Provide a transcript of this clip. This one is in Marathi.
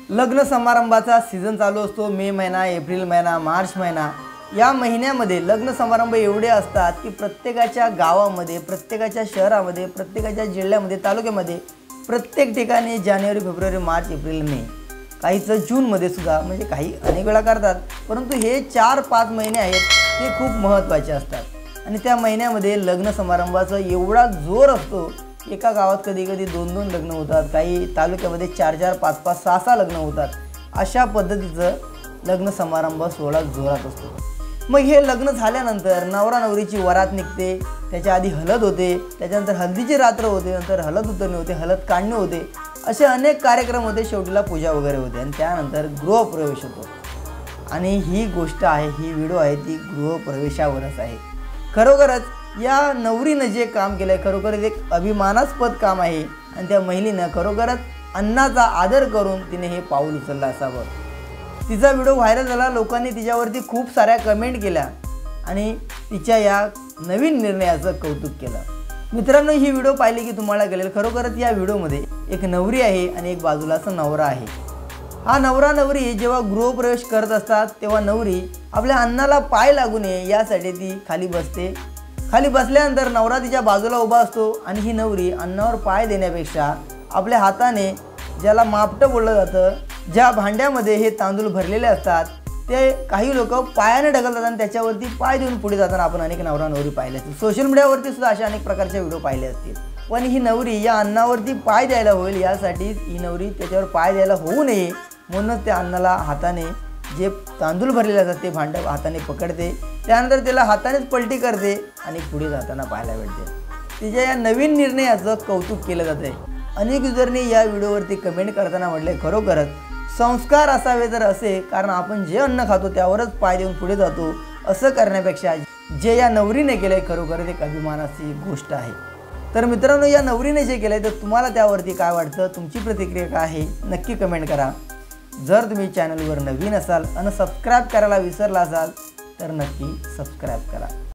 लग्न समारंभाचा सीझन चालू असतो। मे महिना, एप्रिल महिना, मार्च महिना या महिन्यामध्ये लग्न समारंभ एवढे असतात की प्रत्येकाच्या गावामध्ये, प्रत्येकाच्या शहरामध्ये, प्रत्येकाच्या जिल्ह्यामध्ये, तालुक्यामध्ये प्रत्येक ठिकाणी जानेवारी, फेब्रुवारी, मार्च, एप्रिल, मे, काहीचं जूनमध्ये सुद्धा, म्हणजे काही अनेक वेळा करतात, परंतु हे 4-5 महिने आहेत ते खूप महत्त्वाचे असतात। आणि त्या महिन्यामध्ये लग्न समारंभाचा एवढा जोर असतो, एका गावात कधी-कधी 2-2 लग्न होतात, काही तालुक्यामध्ये 4-4, 5-5, 6-6 लग्न होतात। अशा पद्धतीचं लग्न समारंभ सोहळा जोरात असतो। मग हे लग्न झाल्यानंतर नवरा नवरीची वरात निघते, त्याच्या आधी हळद होते, त्याच्यानंतर हळदीची रात्र होते, नंतर हळद उतरणी होते, हळद काढणे होते, असे अनेक कार्यक्रम होते, शेवटीला पूजा वगैरे होते आणि त्यानंतर गृहप्रवेश होतो। आणि ही गोष्ट आहे, ही व्हिडिओ आहे ती गृहप्रवेशावरच आहे। खरोखरच या नवरीनं जे काम केलं आहे खरोखरच एक अभिमानास्पद काम आहे आणि त्या महिलेनं खरोखरच अन्नाचा आदर करून तिने हे पाऊल उचललं असावं। तिचा व्हिडिओ व्हायरल झाला, लोकांनी तिच्यावरती खूप साऱ्या कमेंट केल्या आणि तिच्या या नवीन निर्णयाचं कौतुक केलं। मित्रांनो, ही व्हिडिओ पाहिली की तुम्हाला कळेल खरोखरच या व्हिडिओमध्ये एक नवरी आहे आणि एक बाजूलाचा नवरा आहे। हा नवरा नवरी जेव्हा गृहप्रवेश करत असतात तेव्हा नवरी आपल्या अन्नाला पाय लागू नये यासाठी ती खाली बसते। खाली बसल्यानंतर नवरा तिच्या बाजूला उभा असतो आणि ही नवरी अन्नावर पाय देण्यापेक्षा आपल्या हाताने, ज्याला मापटं बोललं जातं, ज्या भांड्यामध्ये हे तांदूळ भरलेले असतात ते काही लोक पायाने ढकलतात आणि त्याच्यावरती पाय देऊन पुढे जाताना आपण अनेक नवरा नवरी पाहिले असतील। सोशल मीडियावरती सुद्धा अशा अनेक प्रकारचे व्हिडिओ पाहिले असतील। पण ही नवरी या अन्नावरती पाय द्यायला होईल यासाठी ही नवरी त्याच्यावर पाय द्यायला होऊ नये म्हणूनच त्या अन्नाला हाताने, जे तांदूळ भरलेले असतात ते भांडं हाताने पकडते, त्यानंतर त्याला हातानेच पलटी करते आणि पुढे जाताना पाहायला मिळते। तिच्या या नवीन निर्णयाचं कौतुक केलं जात आहे। अनेक युजरनी या व्हिडिओवरती कमेंट करताना म्हटले खरोखरच संस्कार असावे तर असे, कारण आपण जे अन्न खातो त्यावरच पाय देऊन पुढे जातो, असं करण्यापेक्षा जे या नवरीने केलं आहे खरोखरच एक अभिमानाची गोष्ट आहे। तर मित्रांनो, या नवरीने जे केलं आहे तर तुम्हाला त्यावरती काय वाटतं, तुमची प्रतिक्रिया काय आहे नक्की कमेंट करा। जर तुम्ही चॅनलवर नवीन असाल आणि सबस्क्राईब करायला विसरला असाल तर नक्की सबस्क्राईब करा।